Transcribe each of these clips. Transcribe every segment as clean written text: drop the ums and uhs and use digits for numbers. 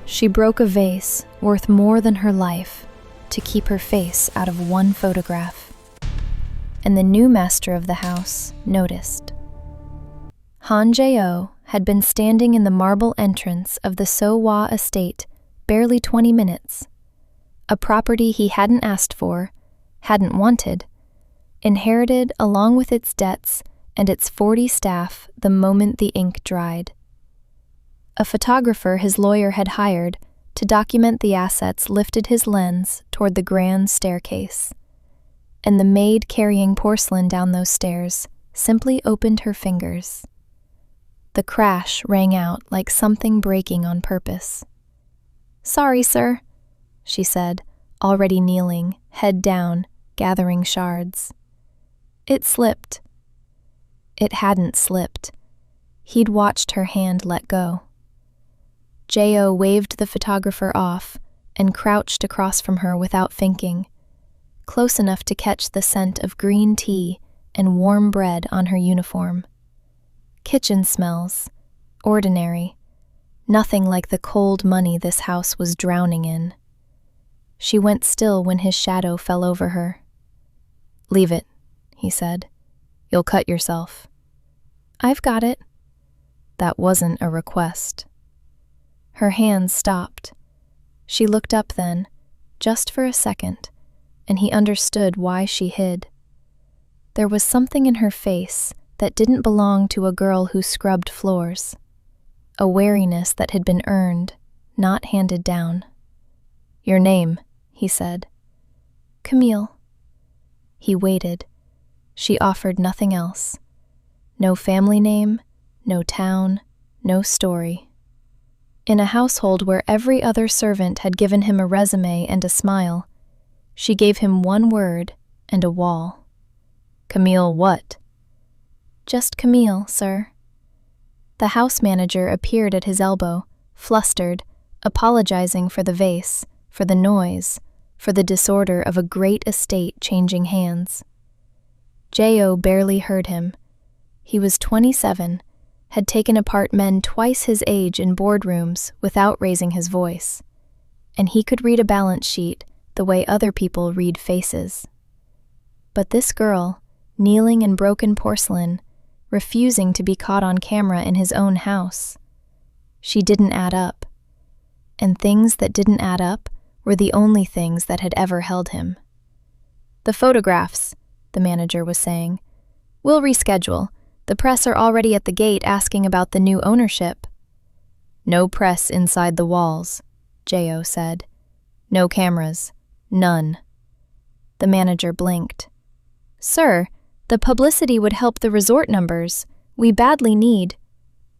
She broke a vase worth more than her life to keep her face out of one photograph. And the new master of the house noticed. Han Jae-oh had been standing in the marble entrance of the So-hwa estate barely 20 minutes, a property he hadn't asked for, hadn't wanted, inherited along with its debts and its 40 staff the moment the ink dried. A photographer his lawyer had hired to document the assets lifted his lens toward the grand staircase, and the maid carrying porcelain down those stairs simply opened her fingers. The crash rang out like something breaking on purpose. "Sorry, sir," she said, already kneeling, head down, gathering shards. It slipped. It hadn't slipped. He'd watched her hand let go. Jae-oh waved the photographer off and crouched across from her without thinking, close enough to catch the scent of green tea and warm bread on her uniform. Kitchen smells, ordinary, nothing like the cold money this house was drowning in. She went still when his shadow fell over her. "Leave it," he said. "You'll cut yourself." "I've got it." That wasn't a request. Her hands stopped. She looked up then, just for a second, and he understood why she hid. There was something in her face that didn't belong to a girl who scrubbed floors, a wariness that had been earned, not handed down. "Your name," he said. "Camille." He waited. She offered nothing else. No family name, no town, no story. In a household where every other servant had given him a resume and a smile, she gave him one word and a wall. "Camille what?" "Just Camille, sir." The house manager appeared at his elbow, flustered, apologizing for the vase, for the noise, for the disorder of a great estate changing hands. Jae-oh barely heard him. He was 27, had taken apart men twice his age in boardrooms without raising his voice, and he could read a balance sheet the way other people read faces. But this girl, kneeling in broken porcelain, refusing to be caught on camera in his own house. She didn't add up. And things that didn't add up were the only things that had ever held him. "The photographs," the manager was saying. "We'll reschedule. The press are already at the gate asking about the new ownership." "No press inside the walls," Jae-oh said. "No cameras. None." The manager blinked. "Sir, the publicity would help the resort numbers. We badly need—"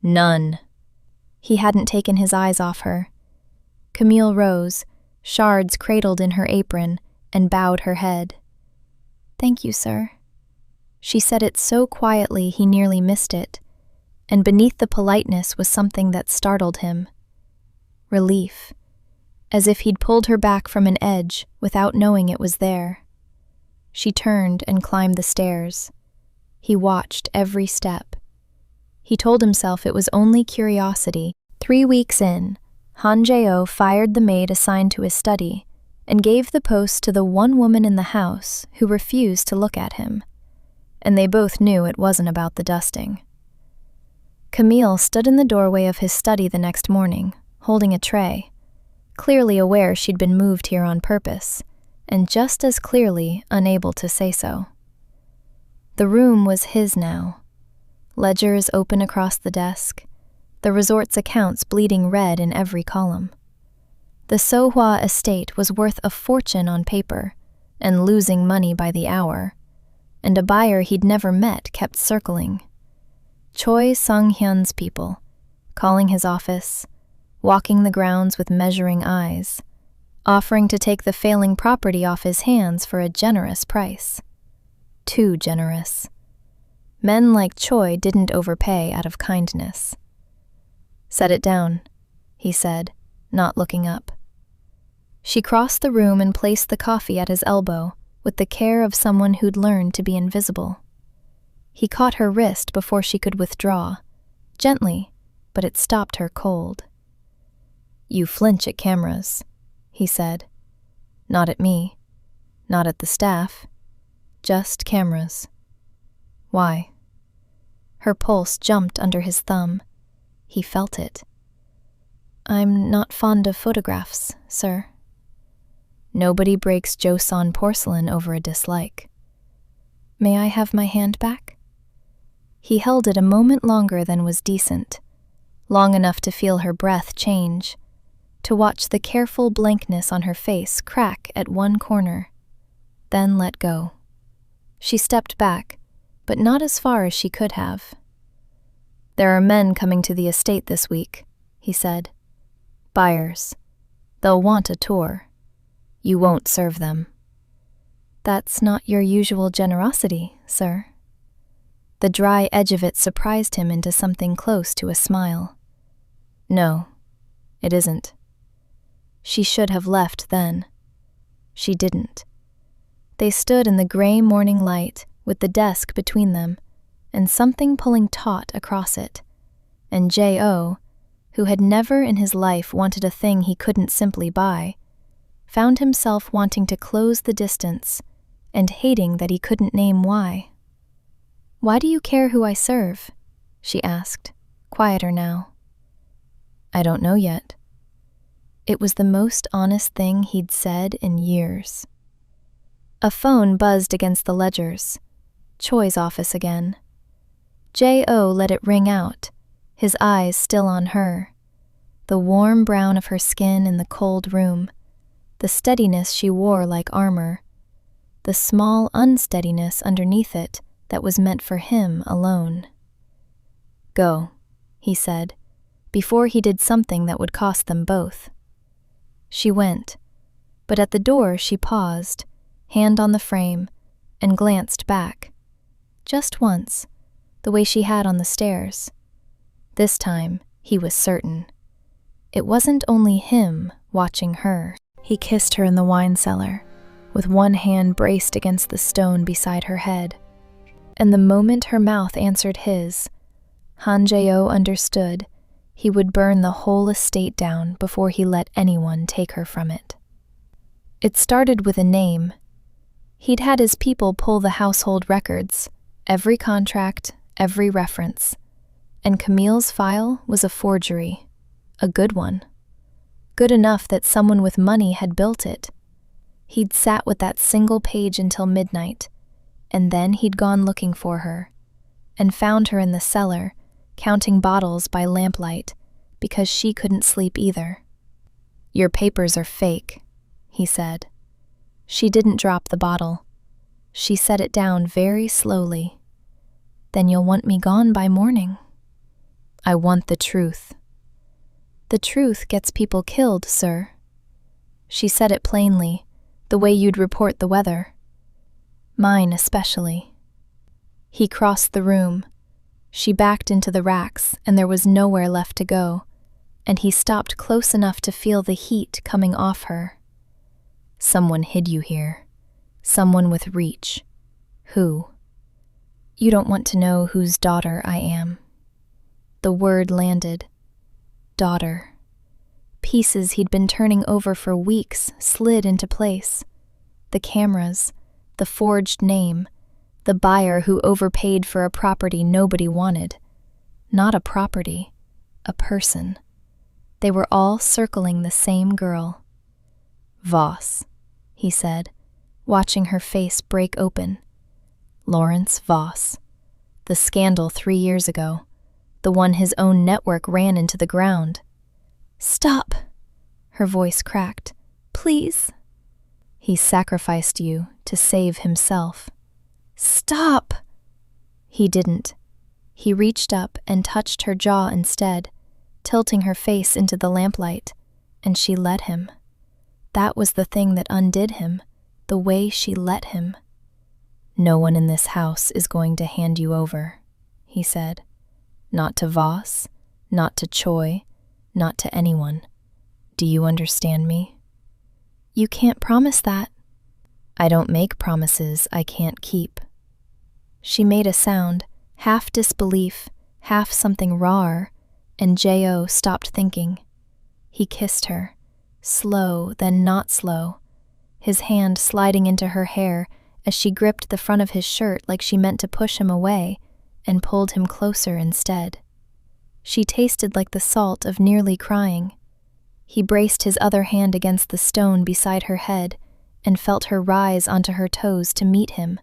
"None." He hadn't taken his eyes off her. Camille rose, shards cradled in her apron, and bowed her head. "Thank you, sir." She said it so quietly he nearly missed it, and beneath the politeness was something that startled him. Relief, as if he'd pulled her back from an edge without knowing it was there. She turned and climbed the stairs. He watched every step. He told himself it was only curiosity. 3 weeks in, Han Jae-oh fired the maid assigned to his study and gave the post to the one woman in the house who refused to look at him. And they both knew it wasn't about the dusting. Camille stood in the doorway of his study the next morning, holding a tray, clearly aware she'd been moved here on purpose, and just as clearly unable to say so. The room was his now. Ledgers open across the desk, the resort's accounts bleeding red in every column. The So-hwa estate was worth a fortune on paper, and losing money by the hour, and a buyer he'd never met kept circling. Choi Sung-hyun's people, calling his office, walking the grounds with measuring eyes, offering to take the failing property off his hands for a generous price. Too generous. Men like Choi didn't overpay out of kindness. "Set it down," he said, not looking up. She crossed the room and placed the coffee at his elbow, with the care of someone who'd learned to be invisible. He caught her wrist before she could withdraw, gently, but it stopped her cold. You flinch at cameras, he said. Not at me, not at the staff, just cameras. Why? Her pulse jumped under his thumb. He felt it. I'm not fond of photographs, sir. Nobody breaks Joseon porcelain over a dislike. May I have my hand back? He held it a moment longer than was decent, long enough to feel her breath change, to watch the careful blankness on her face crack at one corner, then let go. She stepped back, but not as far as she could have. There are men coming to the estate this week, he said. Buyers. They'll want a tour. You won't serve them. That's not your usual generosity, sir. The dry edge of it surprised him into something close to a smile. No, it isn't. She should have left then. She didn't. They stood in the gray morning light with the desk between them and something pulling taut across it, and J.O., who had never in his life wanted a thing he couldn't simply buy, found himself wanting to close the distance and hating that he couldn't name why. Why do you care who I serve? She asked, quieter now. I don't know yet. It was the most honest thing he'd said in years. A phone buzzed against the ledgers. Choi's office again. J.O. let it ring out, his eyes still on her. The warm brown of her skin in the cold room, the steadiness she wore like armor, the small unsteadiness underneath it that was meant for him alone. Go, he said, before he did something that would cost them both. She went, but at the door she paused, hand on the frame, and glanced back. Just once, the way she had on the stairs. This time, he was certain. It wasn't only him watching her. He kissed her in the wine cellar, with one hand braced against the stone beside her head. And the moment her mouth answered his, Han Jae-oh understood he would burn the whole estate down before he let anyone take her from it. It started with a name. He'd had his people pull the household records, every contract, every reference. And Camille's file was a forgery, a good one. Good enough that someone with money had built it. He'd sat with that single page until midnight, and then he'd gone looking for her, and found her in the cellar, counting bottles by lamplight, because she couldn't sleep either. Your papers are fake, he said. She didn't drop the bottle. She set it down very slowly. Then you'll want me gone by morning. I want the truth. The truth gets people killed, sir. She said it plainly, the way you'd report the weather. Mine especially. He crossed the room. She backed into the racks, and there was nowhere left to go, and he stopped close enough to feel the heat coming off her. Someone hid you here. Someone with reach. Who? You don't want to know whose daughter I am. The word landed. Daughter. Pieces he'd been turning over for weeks slid into place. The cameras, the forged name, the buyer who overpaid for a property nobody wanted. Not a property, a person. They were all circling the same girl. Vase, he said, watching her face break open. Lawrence Vase. The scandal 3 years ago. The one his own network ran into the ground. Stop! Her voice cracked. Please? He sacrificed you to save himself. Stop! He didn't. He reached up and touched her jaw instead, tilting her face into the lamplight, and she let him. That was the thing that undid him, the way she let him. No one in this house is going to hand you over, he said. Not to Vase, not to Choi, not to anyone. Do you understand me? You can't promise that. I don't make promises I can't keep. She made a sound, half disbelief, half something rawer, and J.O. stopped thinking. He kissed her, slow then not slow, his hand sliding into her hair as she gripped the front of his shirt like she meant to push him away and pulled him closer instead. She tasted like the salt of nearly crying. He braced his other hand against the stone beside her head and felt her rise onto her toes to meet him,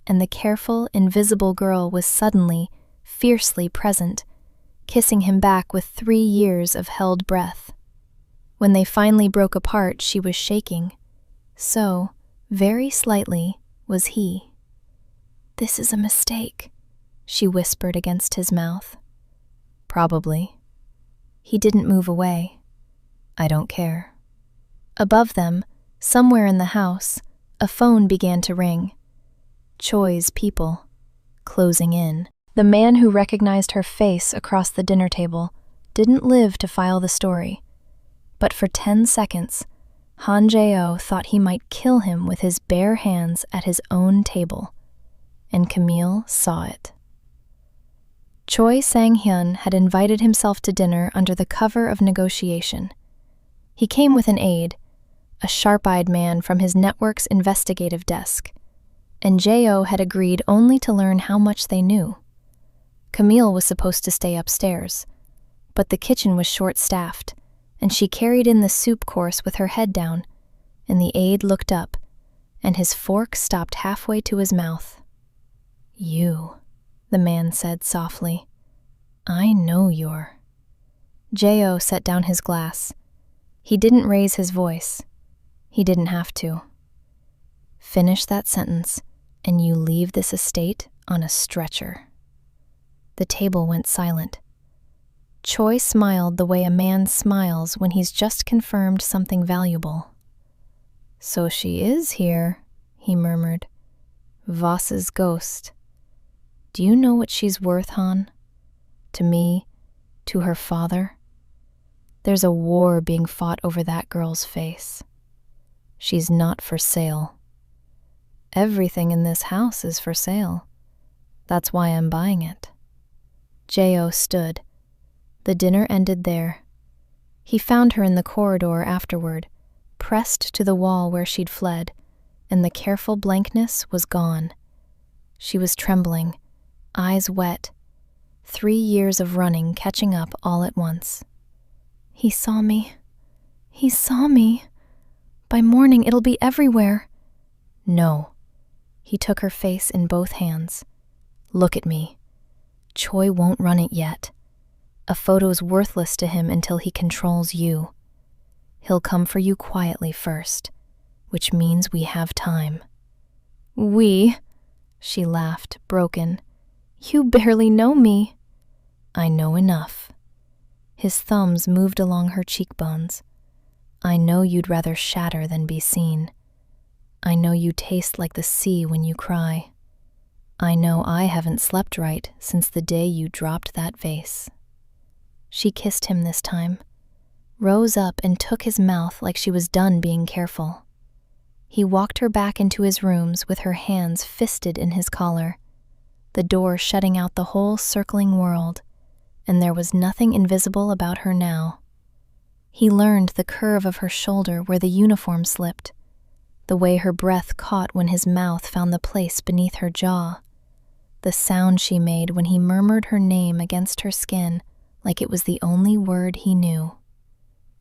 and the careful, invisible girl was suddenly, fiercely present, kissing him back with 3 years of held breath. When they finally broke apart, she was shaking. So, very slightly, was he. "This is a mistake," she whispered against his mouth. "Probably." He didn't move away. "I don't care." Above them, somewhere in the house, a phone began to ring. Choi's people, closing in. The man who recognized her face across the dinner table didn't live to file the story. But for 10 seconds, Han Jae-oh thought he might kill him with his bare hands at his own table, and Camille saw it. Choi Sang-hyun had invited himself to dinner under the cover of negotiation. He came with an aide, a sharp-eyed man from his network's investigative desk, and Jae-oh had agreed only to learn how much they knew. Camille was supposed to stay upstairs, but the kitchen was short-staffed, and she carried in the soup course with her head down, and the aide looked up, and his fork stopped halfway to his mouth. "You," the man said softly. "I know you're." Jae-oh set down his glass. He didn't raise his voice. He didn't have to. "Finish that sentence, and you leave this estate on a stretcher." The table went silent. Choi smiled the way a man smiles when he's just confirmed something valuable. "So she is here," he murmured. "Vase's ghost. Do you know what she's worth, Han? To me, to her father? There's a war being fought over that girl's face. She's not for sale. Everything in this house is for sale. That's why I'm buying it." Jae-oh stood. The dinner ended there. He found her in the corridor afterward, pressed to the wall where she'd fled, and the careful blankness was gone. She was trembling, eyes wet, 3 years of running catching up all at once. "He saw me. He saw me. By morning it'll be everywhere." "No." He took her face in both hands. "Look at me. Choi won't run it yet. A photo's worthless to him until he controls you. He'll come for you quietly first, which means we have time." "We?" She laughed, broken. "You barely know me." "I know enough." His thumbs moved along her cheekbones. "I know you'd rather shatter than be seen. I know you taste like the sea when you cry. I know I haven't slept right since the day you dropped that vase." She kissed him this time, rose up and took his mouth like she was done being careful. He walked her back into his rooms with her hands fisted in his collar, the door shutting out the whole circling world, and there was nothing invisible about her now. He learned the curve of her shoulder where the uniform slipped, the way her breath caught when his mouth found the place beneath her jaw, the sound she made when he murmured her name against her skin like it was the only word he knew.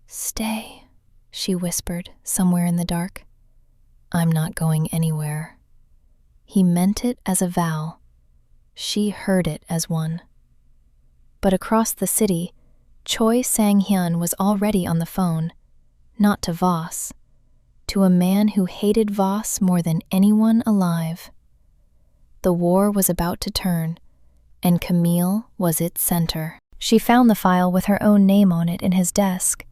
"Stay," she whispered somewhere in the dark. "I'm not going anywhere." He meant it as a vow. She heard it as one. But across the city, Choi Sang-hyun was already on the phone, not to Vase, to a man who hated Vase more than anyone alive. The war was about to turn, and Camille was its center. She found the file with her own name on it in his desk,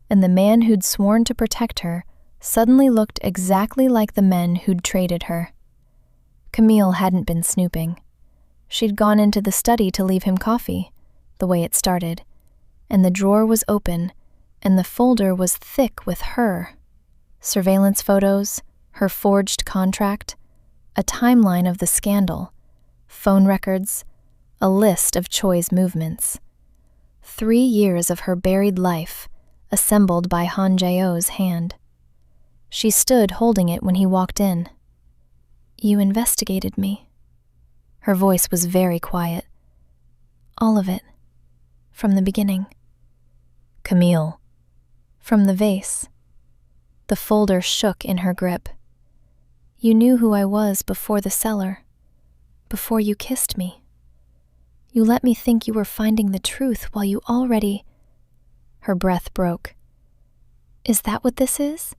and the man who'd sworn to protect her suddenly looked exactly like the men who'd traded her. Camille hadn't been snooping. She'd gone into the study to leave him coffee, the way it started, and the drawer was open, and the folder was thick with her. Surveillance photos, her forged contract, a timeline of the scandal, phone records, a list of Choi's movements. 3 years of her buried life, assembled by Han Jae's hand. She stood holding it when he walked in. "You investigated me." Her voice was very quiet. "All of it. From the beginning." "Camille." "From the vase." The folder shook in her grip. "You knew who I was before the cellar, before you kissed me. You let me think you were finding the truth while you already—" Her breath broke. "Is that what this is?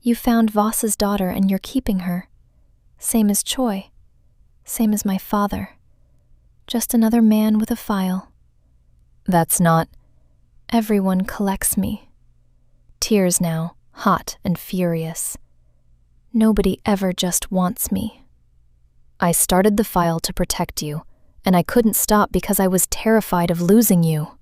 You found Vase's daughter and you're keeping her. Same as Choi. Same as my father. Just another man with a file." "That's not—" "Everyone collects me." Tears now, hot and furious. "Nobody ever just wants me." "I started the file to protect you, and I couldn't stop because I was terrified of losing you."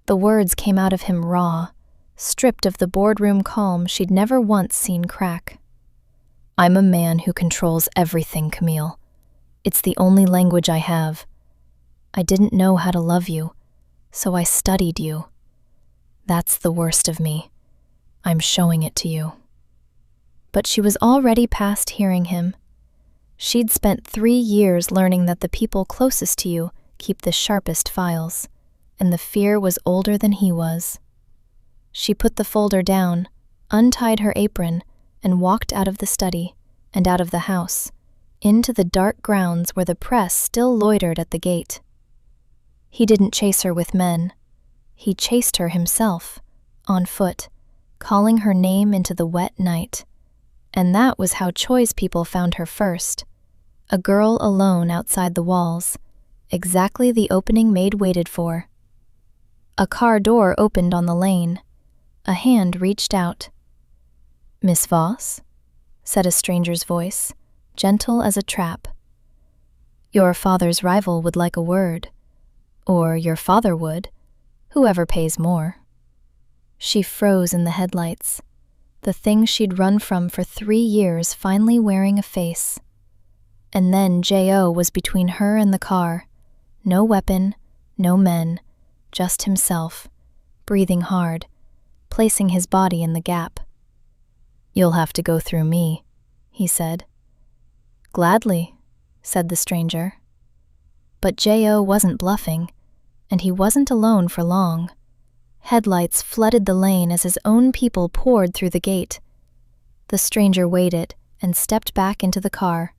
The words came out of him raw, stripped of the boardroom calm she'd never once seen crack. "I'm a man who controls everything, Camille. It's the only language I have. I didn't know how to love you, so I studied you. That's the worst of me. I'm showing it to you." But she was already past hearing him. She'd spent 3 years learning that the people closest to you keep the sharpest files, and the fear was older than he was. She put the folder down, untied her apron, and walked out of the study and out of the house, into the dark grounds where the press still loitered at the gate. He didn't chase her with men. He chased her himself, on foot, calling her name into the wet night. And that was how Choi's people found her first. A girl alone outside the walls, exactly the opening Maid waited for. A car door opened on the lane. A hand reached out. "Miss Vase?" said a stranger's voice, gentle as a trap. "Your father's rival would like a word. Or your father would, whoever pays more." She froze in the headlights, the thing she'd run from for 3 years finally wearing a face. And then J.O. was between her and the car. No weapon, no men, just himself, breathing hard, placing his body in the gap. "You'll have to go through me," he said. "Gladly," said the stranger. But J.O. wasn't bluffing, and he wasn't alone for long. Headlights flooded the lane as his own people poured through the gate. The stranger waited and stepped back into the car.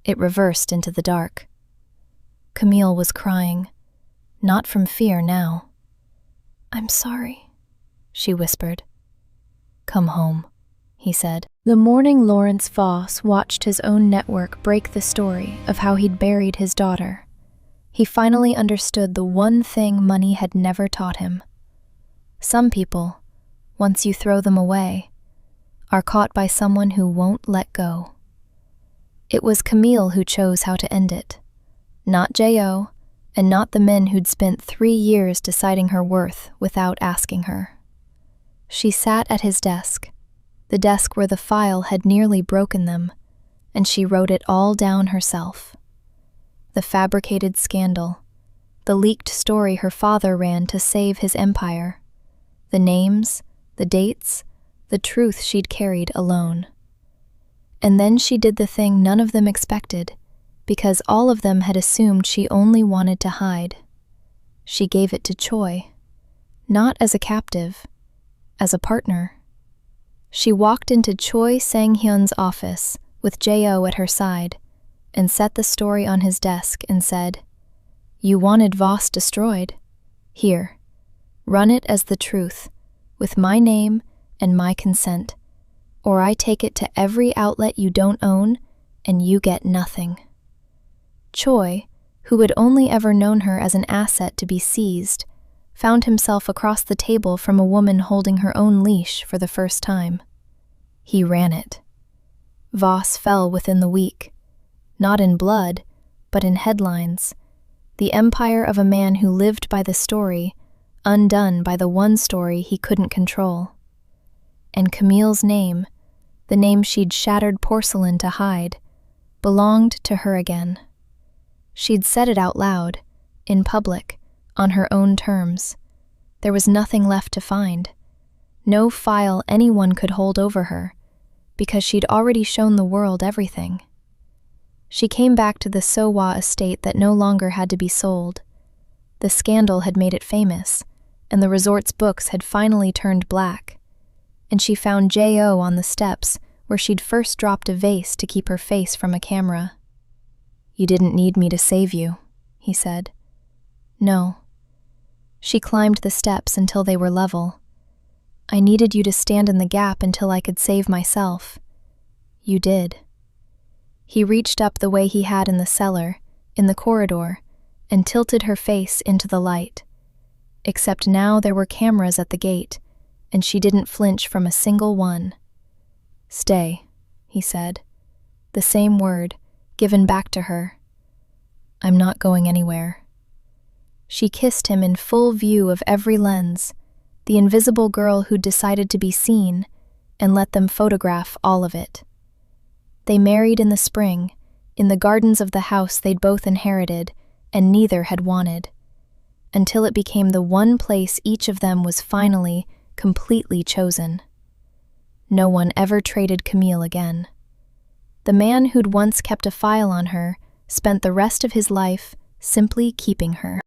It reversed into the dark. Camille was crying, not from fear now. "I'm sorry," she whispered. "Come home," he said. The morning Lawrence Voss watched his own network break the story of how he'd buried his daughter. He finally understood the one thing money had never taught him. Some people, once you throw them away, are caught by someone who won't let go. It was Camille who chose how to end it, not J.O., and not the men who'd spent 3 years deciding her worth without asking her. She sat at his desk, the desk where the file had nearly broken them, and she wrote it all down herself. The fabricated scandal, the leaked story her father ran to save his empire, the names, the dates, the truth she'd carried alone. And then she did the thing none of them expected, because all of them had assumed she only wanted to hide. She gave it to Choi, not as a captive, as a partner. She walked into Choi Sang-hyun's office with J.O. at her side and set the story on his desk and said, "You wanted Vase destroyed. Here, run it as the truth, with my name and my consent, or I take it to every outlet you don't own and you get nothing." Choi, who had only ever known her as an asset to be seized, found himself across the table from a woman holding her own leash for the first time. He ran it. Vase fell within the week, not in blood, but in headlines. The empire of a man who lived by the story, undone by the one story he couldn't control. And Camille's name, the name she'd shattered porcelain to hide, belonged to her again. She'd said it out loud, in public, on her own terms. There was nothing left to find. No file anyone could hold over her, because she'd already shown the world everything. She came back to the Sowa estate that no longer had to be sold. The scandal had made it famous, and the resort's books had finally turned black. And she found J.O. on the steps where she'd first dropped a vase to keep her face from a camera. "You didn't need me to save you," he said. "No." She climbed the steps until they were level. "I needed you to stand in the gap until I could save myself." "You did." He reached up the way he had in the cellar, in the corridor, and tilted her face into the light. Except now there were cameras at the gate, and she didn't flinch from a single one. "Stay," he said. The same word, given back to her. "I'm not going anywhere." She kissed him in full view of every lens, the invisible girl who'd decided to be seen, and let them photograph all of it. They married in the spring, in the gardens of the house they'd both inherited, and neither had wanted, until it became the one place each of them was finally, completely chosen. No one ever traded Camille again. The man who'd once kept a file on her spent the rest of his life simply keeping her.